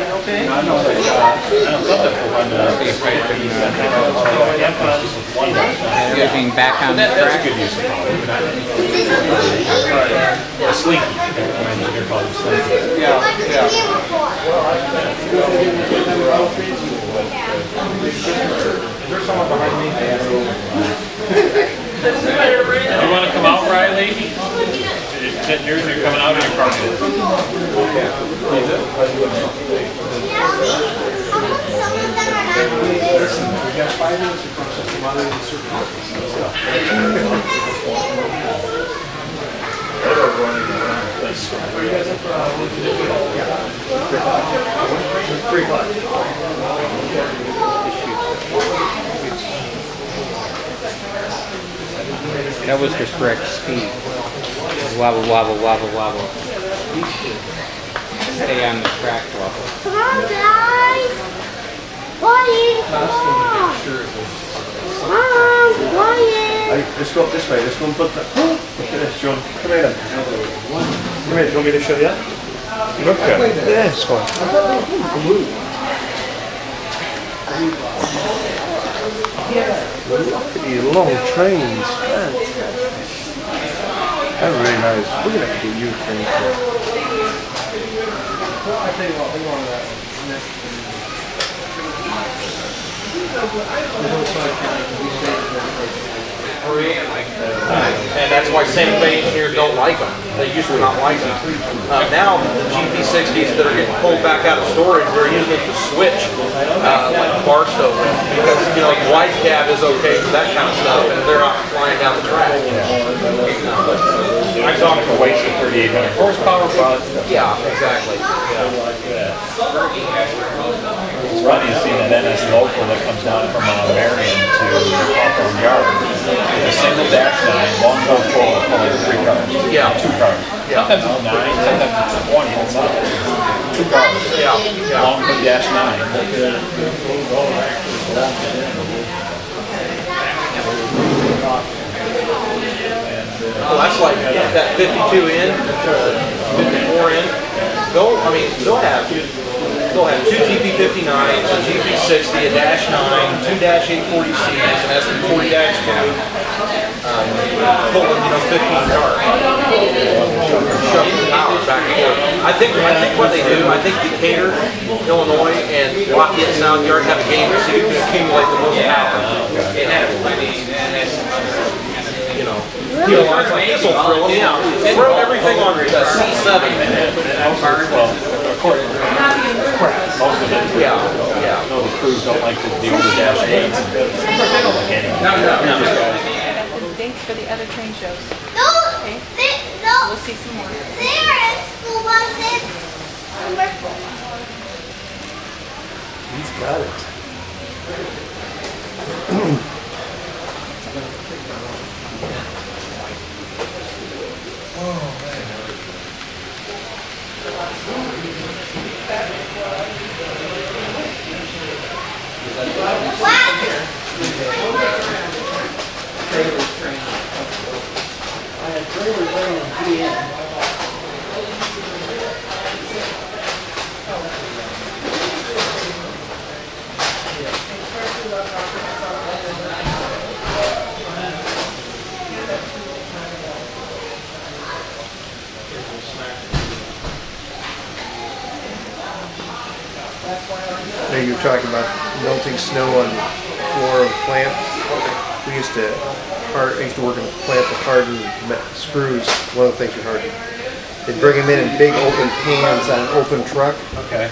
okay? Everything back on the track. That's a good use of power. A slinky. They're called slinky. Yeah. There's someone behind me. You want to come out, Riley? You're coming out of your car. Listen, we got 5 minutes across a lot of these circles. Are you guys up for 3 o'clock? That was the correct speed. Wobble, wobble, wobble, wobble. Stay on the track wobble. Come on, guys! Quiet! Come on, quiet! Let's go up this way. Let's go and put that. Look at this, John. Come here then. Come here. Do you want me to show you? Look at it. Yeah, it's fine. Look at these long trains. That's really nice. We're going to have to get you a train for it. I tell you what, we want that. And that's why Santa Fe engineers don't like them. They used to not like them. Now the GP60s that are getting pulled back out of storage, they're using it to switch, like Barstow, because wide cab is okay for that kind of stuff, and they're not flying down the track. I'm talking for weights of 3,800 horsepower, but yeah, exactly. it's funny to see that NS local that comes down from Marion to Hawthorne Yard. A single dash 9, long go full, pulling 3 cars. Yeah. 2 cars. Yeah. Sometimes it's 9, sometimes it's 20, it's not. 2 cars. Yeah. Long go dash 9. Well, that's like that 52 in, 54 in. They'll have 2 GP59s, a GP60, a Dash 9, 2 Dash 840Cs, an SP40-2, pulling 15 cars, shuffling power back and forth. I think what they do, I think Decatur, Illinois, and Lafayette Sound Yard have a game to see who can accumulate the most power. Like this will throw them out. Throw everything on the C7. Most of it. Yeah. No, the crews don't like to deal with dash 8s. No. Thanks for the other train shows. No! Okay. No! We'll see some more. There is school buses. He's got it. You're talking about melting snow on the floor of the plant. I used to work in a plant to harden screws. One of the things we hardened. They'd bring them in big open pans on an open truck. Okay.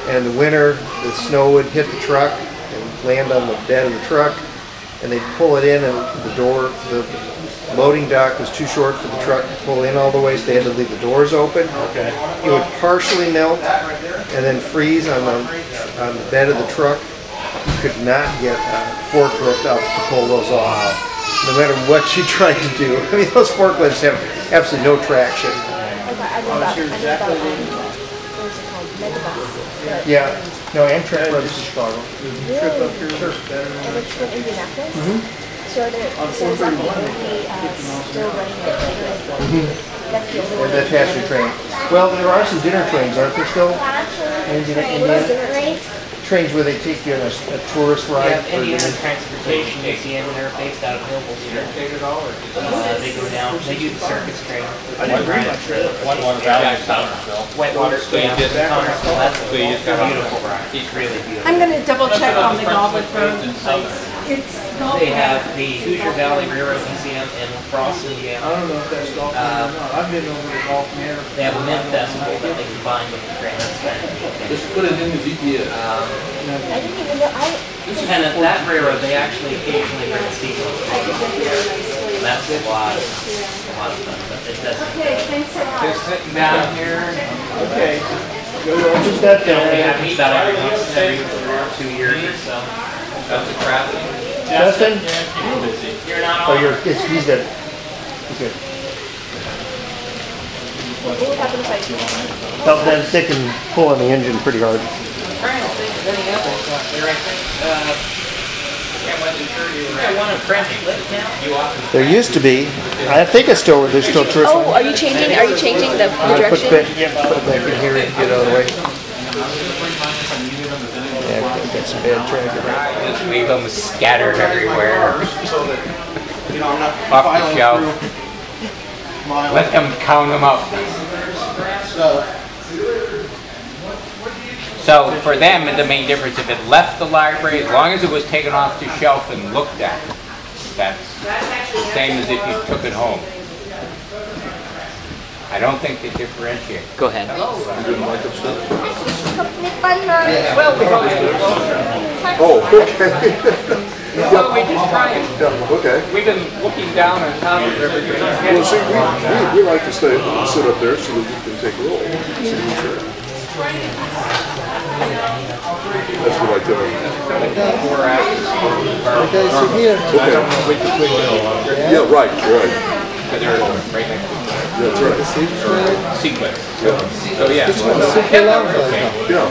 And in the winter, the snow would hit the truck and land on the bed of the truck, and they'd pull it in, and the loading dock was too short for the truck to pull in all the way, so they had to leave the doors open. Okay. It would partially melt and then freeze on the bed of the truck. You could not get a forklift up to pull those off, no matter what you tried to do. I mean, those forklifts have absolutely no traction. Yeah. No, Amtrak runs to Chicago. Trip up here. Sure. It's in Indianapolis? So is that the only still running That's the only And the passenger train. Well, there are some dinner trains, aren't there still? What are different rates? Trains where they take you on a tourist We ride. have Indiana Transportation, ACN, and they're based out of Millville. They go down, they do the circus train. Whitewater Valley, Thomasville. Whitewater, yeah, Thomasville, that's a beautiful ride. It's really beautiful. I'm going to double check on the Goblet Road place. It's They have the Hoosier Valley Railroad Museum in La Crosse, Indiana. I don't know if that's golf or not. I've been over to Golf Manor. They have a Mint Festival that they combine with the train. That's kind of neat. Just put it in the GPS. I didn't even know. And at that railroad, they actually occasionally bring seagulls. That's a lot of fun. But it doesn't. thanks a lot. Just sitting down here. Okay. Go on. Just that They only have me about every 2 years or so. That's a crowd. Justin? You're not Oh, on. he's good. He's good. What would happen if I do? Well, then they can pull on the engine pretty hard. I'm trying to think of any others out there. I think, I wasn't sure you were at one in French Lick now. You often. There used to be. I think it's still, there's still tourist. Oh, are you changing? Are you changing the direction? Put it back in here and get out of the way. Yeah, got some bad traffic. Just leave them scattered everywhere. Off the shelf. Let them count them up. So for them, the main difference, if it left the library, as long as it was taken off the shelf and looked at, that's the same as if you took it home. I don't think they differentiate. Go ahead. Well, Oh, okay. Well, we just try it. Yeah, okay. We've been looking down on top of everything. Well, see, we like to sit up there so that we can take a roll. See what's there. That's what I tell them. Okay, so here. Okay. Yeah, right. They're right next to each other. That's right. Sequence. Yeah. So yeah. Yeah,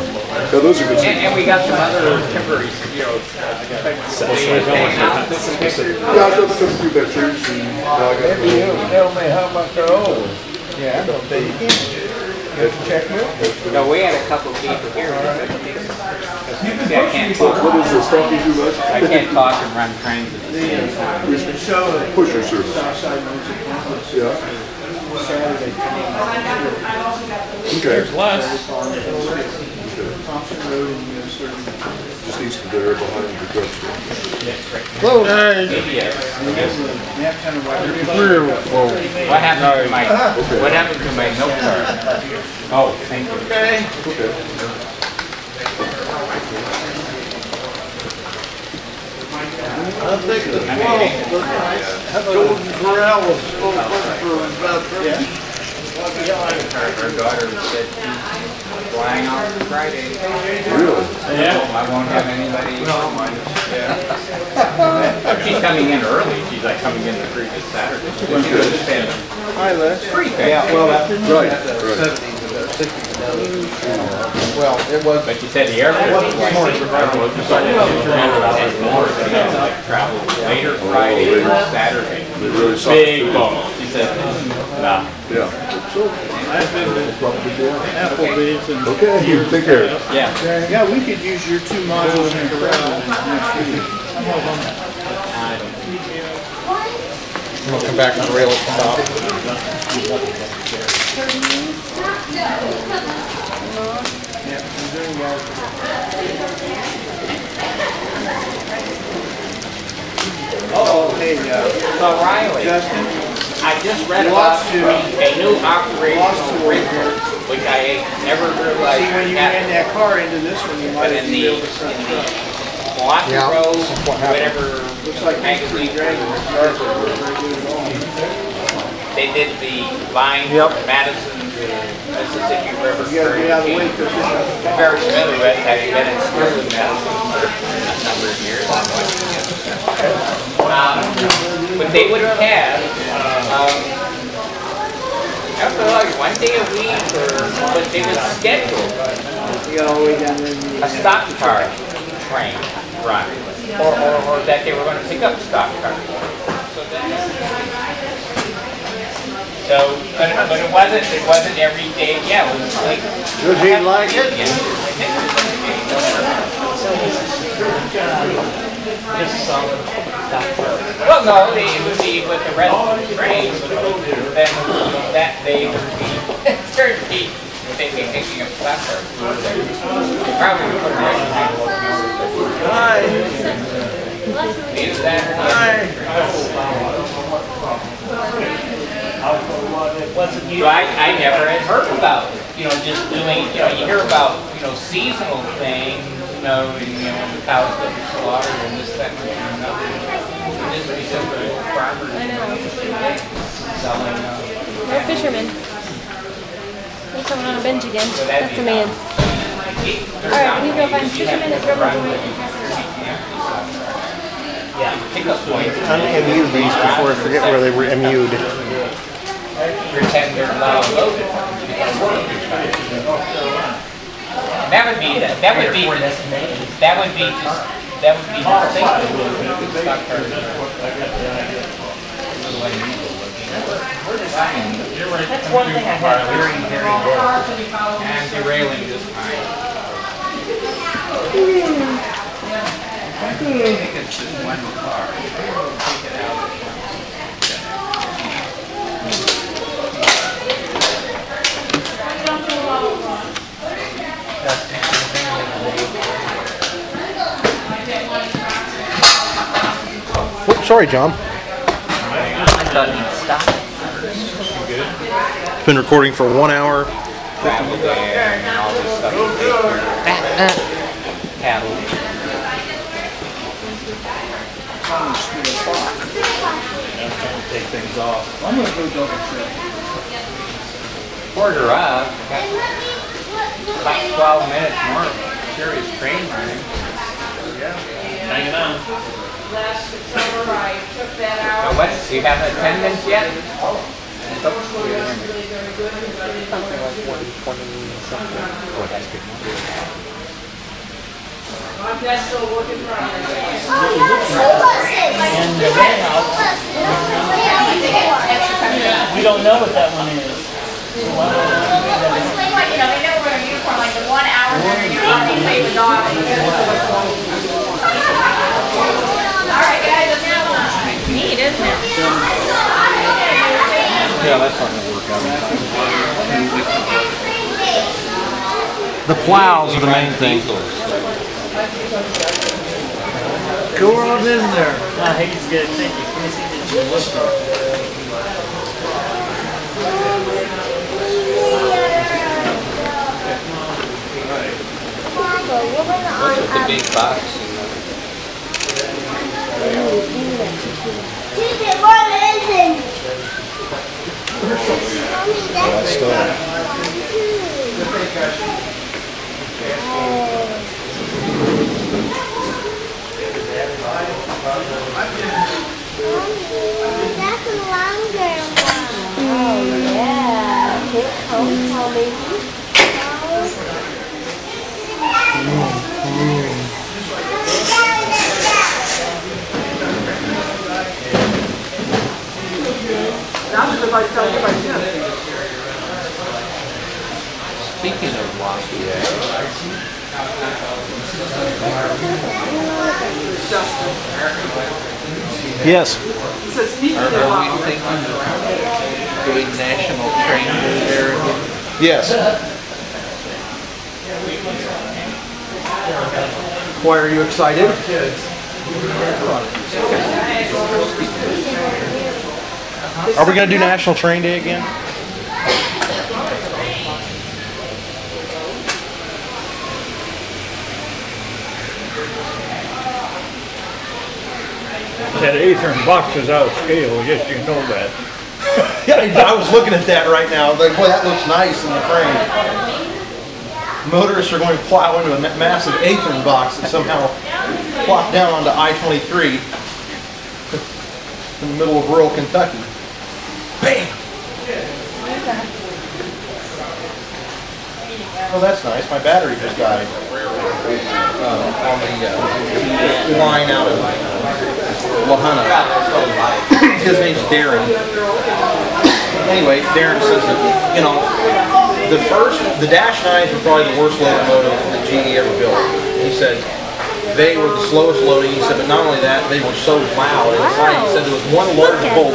those are good. And we got some other temporary, you know, Yeah, I've done some few pictures and now I got the Tell me how much they're old. Yeah, I don't think you can. No, we had a couple people here. See, I can't talk. What is this? Talking too much? I can't talk and run trains at the same time. Pusher service. Yeah. Okay. There's less. Just east of there, behind the drugstore. Hello. What happened to my note card? Oh, thank you. Okay. I think the 12th, Jordan Corral was full for about 30. Her daughter said she's flying out on Friday. Really? Yeah. I won't have anybody home. Yeah. She's coming in early. She's like coming in the previous Saturday. Hi, Les. Yeah, well, Right. Well, it was. but she said the airport was like, travel later Friday or Saturday. They really suck. Big bump. She said, nah. Yeah. I've been to Applebee's and. Okay, you take care. Yeah. Yeah, we could use your 2 miles in Corral next week. We'll come back and rail at the top. Oh, hey, So Riley, Justin. I just read about a new operational wrinkle, which I never realized. See, when you ran that car into this one, you might But have in been the able to front truck. Milwaukee Yeah, Road, that's what happened. whatever Looks like magazine, Dragon. they did the line Yep. from Madison to Mississippi River. You gotta get out of the way because I'm very familiar with it, having been in school in Madison for a number of years. But they would have, after like 1 day a week, but they would schedule you got all the way down there. a stock car train run, or that they were going to pick up stock cars. So then, So, but it wasn't every day. Yeah, it was like. Does he like it? Well, no, it would be with the rest of the train. Then that day would be Thursday. They'd be picking up supper. Probably would put it right behind the locomotive. Hi. Be Saturday. So I never had heard about, just doing, you hear about, seasonal things, when the cows go to slaughter and this, that, and another. This would be just for farmers. I know. Selling. We're fishermen. There's someone on a bench again. So That's a man. Alright, we go find fishermen at River Joint and pass it around. Yeah, pickup point. Un-MU these before I forget where they were MU'd. Pretend they're loud loaded. That would be the That's one thing I have very, very good. And derailing this time. I think it's just one car. Take it out. Oops, sorry, John. I thought he'd stop. It's been recording for 1 hour. Travel there and all this stuff. Cattle. Take things off. I'm gonna go double check. Quarter up. About 12 minutes more. Serious train running. Hanging on. Last September, I took that out. So what? Do you have attendance yet? I'm just still looking for it. We don't know what that one is. They know we're in uniform, like the 1 hour they're in uniform, they say the dog. Alright guys, I'm now. Neat, isn't it? Yeah, that's not gonna work out. The plows are the main thing. Go on in there. He's good. Thank you. Can you see the list? What's with the big box? That's still. That's a longer one. Oh, yeah. Take home, how maybe? Speaking of Lafayette, Yes. Are we thinking of doing national training there again? Yes. Why are you excited? Are we going to do National Train Day again? That eighth box is out of scale, yes, you know that. Yeah, I was looking at that right now. Like, boy, that looks nice in the frame. Motorists are going to plow into a massive Athearn box that somehow plopped down onto I-23 in the middle of rural Kentucky. Bam! Oh, that's nice. My battery just died on the line out of Lahana. His name's Darren. anyway, Darren says that, you know, the Dash 9s were probably the worst locomotive that GE ever built. He said they were the slowest loading. He said, but not only that, they were so loud. It was like, he said there was one large bolt,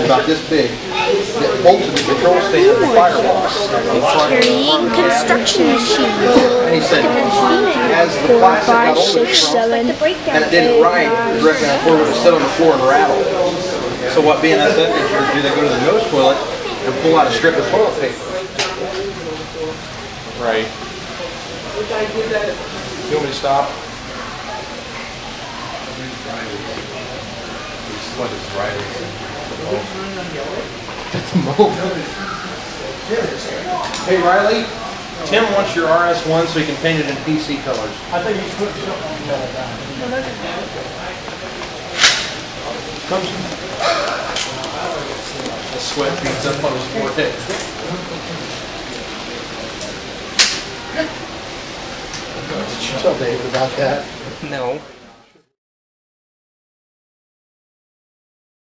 about this big, that bolted the control stand of the firewall. Carrying construction machines. And he said, as the plastic got older, and it didn't ride directly on the floor, it would sit on the floor and rattle. So what BNSF engineers do, they go to the nose toilet and pull out a strip of toilet paper. Right. You want me to stop? Hey Riley, Tim wants your RS1 so he can paint it in PC colors. I think he's putting something together down. The sweat beads up on his forehead. Did you tell David about that? No.